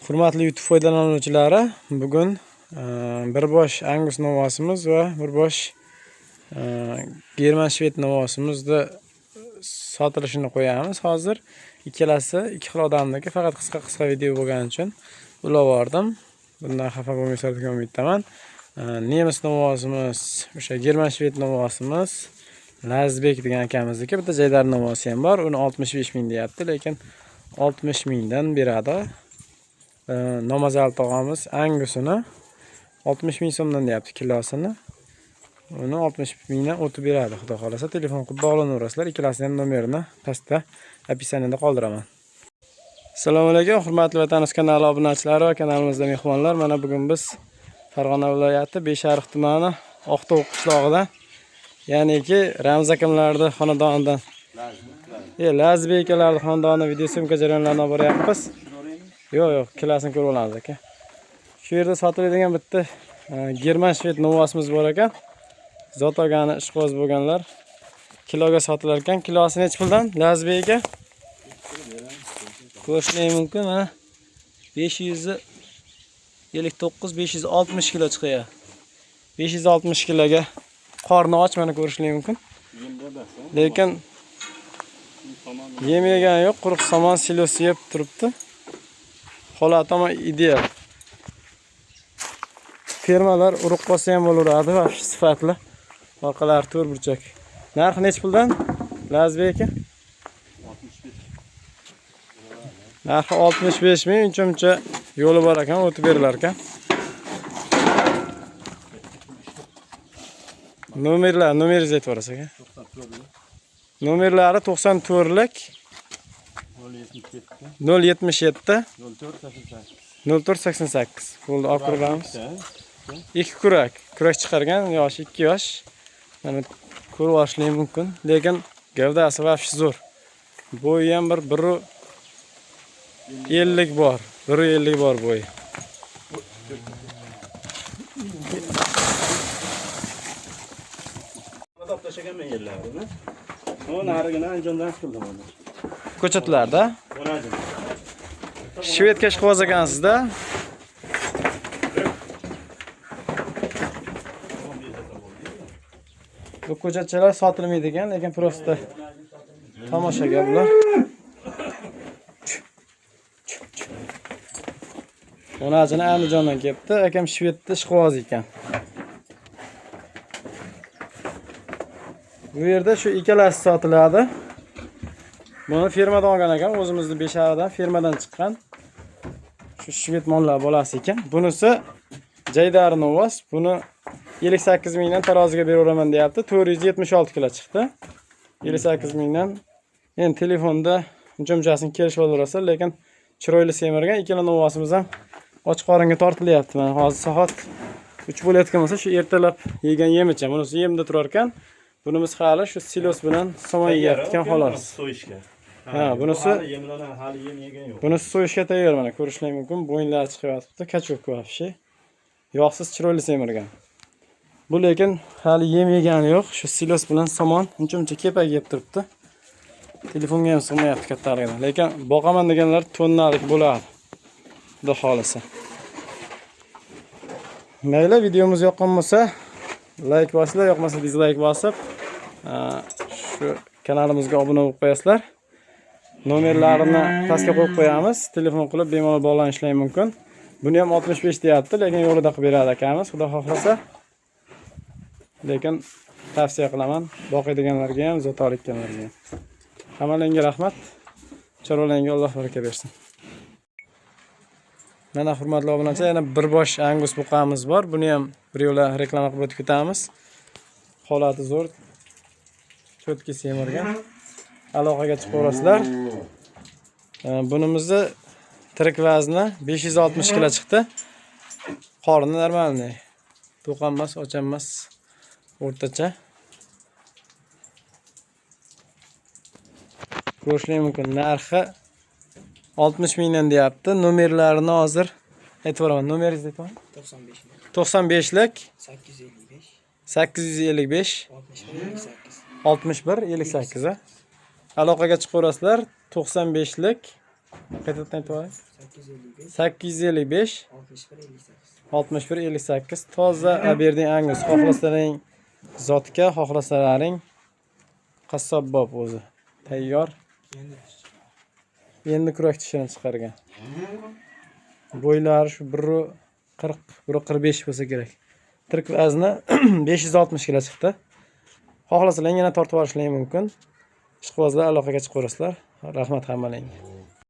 Hurmatli YouTube foydalanuvchilari, bugun bir bosh Angus novvosimiz va bir bosh German shved novvosimizni sotilishini qo'yamiz. Hozir ikkalasi ikki xil odamniki, faqat qisqa video bo'lgani uchun ulovordim. Bundan xafa bo'lmaysiz degan umiddaman. Nemis novvosimiz, o'sha German shved novvosimiz Lazbek degan akamizniki, bitta Jaydar novvosi ham bor. Uni 65 ming deyapti, lekin 60 mingdan beradi. Namazal tog'amiz Angusini 60 ming so'mdan deyapti kilosini. Uni 60 mingdan o'tib beradi, xudo xolasa. Telefon qilib bog'lanaverasizlar. Ikkalasining ham nomerini pastda opisaniyada qoldiraman. Assalomu alaykum, hurmatli Vatanimiz kanali obunachilari va kanalimizda mehmonlar. Mana bugun biz Farg'ona viloyati Beshariq tumani Oqto'q qishlog'idan, ya'niki Ramz akamlarning xonadonidan, Lazbek akalarning xonadonidan video syomka jarayonlarini olib boryapmiz. Yo'q, kilasini ko'rib olamiz aka. Shu yerda sotiladigan bitta German shved novvosimiz bor ekan. Zotogani ishqiboz bo'lganlar kiloga sotilar ekan. Kilosi necha puldan? Lazbek aka? Ko'rishning mumkin, mana 559 560 kilo chiqadi. 560 kiloga qorni och, mana ko'rishning mumkin. Lekin yem yegani yo'q, quruq somon silosi yeb turibdi. Holati ham ideal. Fermalar urug' qolsa ham bo'laveradi va sifatli. Orqalari to'rt burchak. Narxi necha puldan? Lazbek aka? 65. Narxi 65 ming, uncha yo'li bor ekan, o'tib berilar ekan. Nomeringizni aytib berasiz aka? Nomerlari 94lik 077 0488. Bo'ldi, olib kiramiz. Ikki kurak chiqargan, yoshi 2 yosh. Mana ko'rib olishning mumkin, lekin gavdasi vafshi zo'r. Bo'yi ham 150 bor. 150 bor bo'yi. Ko'chatlarda shvedga ishqiboz ekansizda. Bu ko'chatchalar sotilmaydi ekan, lekin prosta tomoshaga bular. Onajini Andijondan kelibdi, akam shvedda ishqiboz ekan. Bu yerda shu ikkalasi sotiladi. Buni fermadan olgan ekan, o'zimizni Beshariqdan fermadan chiqqan. Shu shved mollar bolasi ekan. Bunisi Jaydar novvos. Buni 58 mingdan taroziga beraveraman deyapti. 476 kilo chiqdi. 58 mingdan. Endi telefonda uncha-munchasini kelishib olaverasizlar, lekin chiroyli semirgan. Ikkala novvosimiz ham och qoringa tortilyapti. Mana hozir soat 3 bo'layotgan bo'lsa, shu ertalab yegan yemicha. Bunisi yemda turar ekan. Bunimiz hali shu silos bilan somon yeyapti xolos. Ha, bunisi hali yem yegan yo'q. Bunisi so'yishga tayyor, mana ko'rishlar mumkin. Bo'yinlari chiqyapti, kachok vafshi. Yog'siz chiroyli semirgan. Bu lekin hali yem yegani yo'q. Shu silos bilan somon uncha-muncha kepak yeb turibdi. Telefonga ham sig'mayapti kattaligidan. Lekin boqaman deganlar tonnalik bo'ladi. Xudo xolasa. Mayli, videomiz yoqqan bo'lsa like bosinglar, yoqmasa dislike bosib, shu kanalimizga obuna bo'lib qo'yasizlar. Nomerlarini pastga qo'yib qo'yamiz. Telefon qilib bemalol bog'lanishingiz mumkin. Buni ham 65 deyapti, lekin yo'lida qilib beradi akamiz, xudo xohlasa. Lekin tavsiya qilaman boqadiganlarga ham, zotoliklarga ham. Hammalarga rahmat. Chorvalarga Alloh baraka bersin. Mana hurmatli obunachilar, yana bir bosh Angus buqamiz bor. Buni ham bir yo'la reklama qilib o'tib ketamiz. Holati zo'r. Cho'tki semirgan. Aloqaga chiqaverasizlar. Bunimizni tirik vazni 560 kilo chiqdi. Qorni normalniy. To'q emas, och emas, o'rtacha. Ko'rishlar mumkin. Narxi 60 mingdan deyapti. Nomerlarini hozir aytib beraman. Nomeringizni aytib bering. 95lik 855 61 58. Aloqaga chiqaverasizlar. 95lik Qaytadan aytib oling. 855 855 61 58. 61 58 toza Aberdeen Angus. Xohlasalaring zotga, xohlasalaring qassobbob o'zi. Tayyor. Endi kurak tishini chiqargan. Bo'ylari shu 140, 145 bo'lsa kerak. Tirk vazni 560 kg chiqdi. Xohlasalaring yana tortib olishlar mumkin. Ishqibozlar aloqaga chiqaverasizlar. Rahmat hammalaringga.